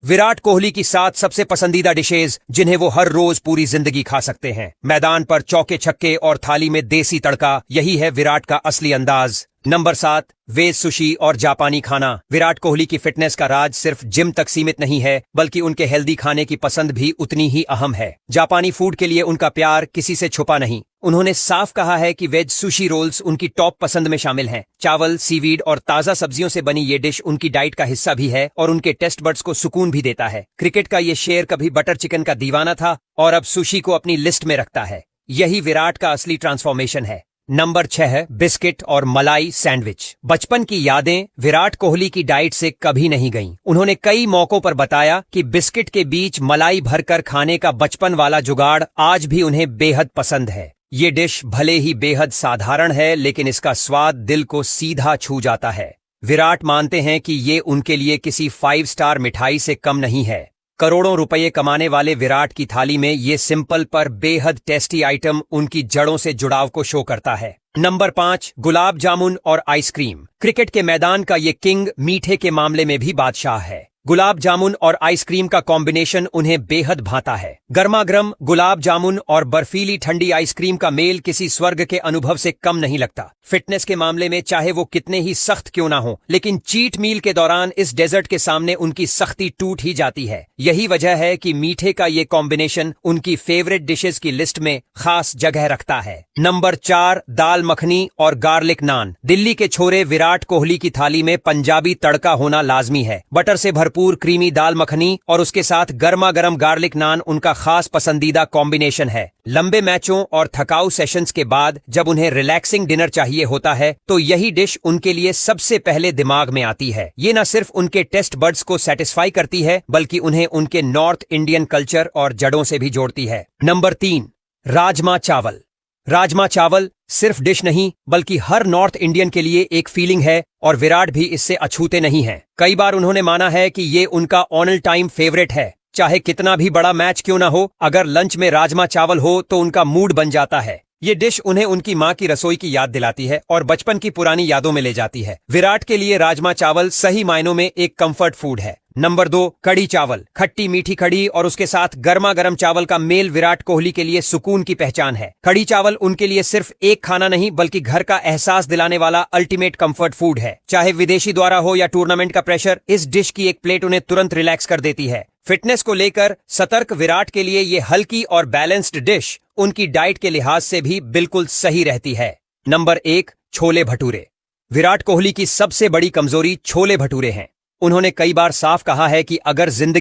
विराट कोहली की 7 सबसे पसंदीदा डिशेज जिन्हें वो हर रोज पूरी जिंदगी खा सकते हैं। मैदान पर चौके छक्के और थाली में देसी तड़का, यही है विराट का असली अंदाज। नंबर 7, वेज सुशी और जापानी खाना। विराट कोहली की फिटनेस का राज सिर्फ जिम तक सीमित नहीं है, बल्कि उनके हेल्दी खाने की पसंद भी उतनी ही अहम है। जापानी फूड के लिए उनका प्यार किसी से छुपा नहीं। उन्होंने साफ कहा है कि वेज सुशी रोल्स उनकी टॉप पसंद में शामिल हैं। चावल, सीवीड और ताजा सब्जियों से बनी ये डिश उनकी डाइट का हिस्सा भी है और उनके टेस्ट बड्स को सुकून भी देता है। क्रिकेट का ये शेर कभी बटर चिकन का दीवाना था और अब सुशी को अपनी लिस्ट में रखता है। यही विराट का असली ट्रांसफॉर्मेशन है। नंबर 6 है बिस्किट और मलाई सैंडविच। बचपन की यादें विराट कोहली की डाइट से कभी नहीं गईं। उन्होंने कई मौकों पर बताया कि बिस्किट के बीच मलाई भरकर खाने का बचपन वाला जुगाड़ आज भी उन्हें बेहद पसंद है। ये डिश भले ही बेहद साधारण है, लेकिन इसका स्वाद दिल को सीधा छू जाता है। विराट मानते हैं कि ये उनके लिए किसी 5 स्टार मिठाई से कम नहीं है। करोड़ों रुपए कमाने वाले विराट की थाली में ये सिंपल पर बेहद टेस्टी आइटम उनकी जड़ों से जुड़ाव को शो करता है। नंबर 5, गुलाब जामुन और आइसक्रीम। क्रिकेट के मैदान का ये किंग मीठे के मामले में भी बादशाह है। गुलाब जामुन और आइसक्रीम का कॉम्बिनेशन उन्हें बेहद भाता है। गर्मा गर्म गुलाब जामुन और बर्फीली ठंडी आइसक्रीम का मेल किसी स्वर्ग के अनुभव से कम नहीं लगता। फिटनेस के मामले में चाहे वो कितने ही सख्त क्यों ना हो, लेकिन चीट मील के दौरान इस डेजर्ट के सामने उनकी सख्ती टूट ही जाती है। यही वजह है कि मीठे का ये कॉम्बिनेशन उनकी फेवरेट डिशेस की लिस्ट में खास जगह रखता है। नंबर 4, दाल मखनी और गार्लिक नान। दिल्ली के छोरे विराट कोहली की थाली में पंजाबी तड़का होना लाजमी है। बटर से भरपूर क्रीमी दाल मखनी और उसके साथ गर्मा गर्म गार्लिक नान उनका खास पसंदीदा कॉम्बिनेशन है। लंबे मैचों और थकाऊ सेशंस के बाद जब उन्हें रिलैक्सिंग डिनर चाहिए होता है, तो यही डिश उनके लिए सबसे पहले दिमाग में आती है। ये न सिर्फ उनके टेस्ट बड्स को सेटिस्फाई करती है, बल्कि उन्हें उनके नॉर्थ इंडियन कल्चर और जड़ों से भी जोड़ती है। नंबर 3, राजमा चावल। राजमा चावल सिर्फ डिश नहीं, बल्कि हर नॉर्थ इंडियन के लिए एक फीलिंग है और विराट भी इससे अछूते नहीं हैं। कई बार उन्होंने माना है कि ये उनका ऑल टाइम फेवरेट है। चाहे कितना भी बड़ा मैच क्यों ना हो, अगर लंच में राजमा चावल हो तो उनका मूड बन जाता है। ये डिश उन्हें उनकी माँ की रसोई की याद दिलाती है और बचपन की पुरानी यादों में ले जाती है। विराट के लिए राजमा चावल सही मायनों में एक कंफर्ट फूड है। नंबर 2, कड़ी चावल। खट्टी मीठी कड़ी और उसके साथ गर्मा गर्म चावल का मेल विराट कोहली के लिए सुकून की पहचान है। कड़ी चावल उनके लिए सिर्फ एक खाना नहीं, बल्कि घर का एहसास दिलाने वाला अल्टीमेट कंफर्ट फूड है। चाहे विदेशी द्वारा हो या टूर्नामेंट का प्रेशर, इस डिश की एक प्लेट उन्हें तुरंत रिलैक्स कर देती है। फिटनेस को लेकर सतर्क विराट के लिए ये हल्की और बैलेंस्ड डिश उनकी डाइट के लिहाज से भी बिल्कुल सही रहती है। नंबर 1, छोले भटूरे। विराट कोहली की सबसे बड़ी कमजोरी छोले भटूरे हैं। उन्होंने कई बार साफ कहा है कि अगर जिंदगी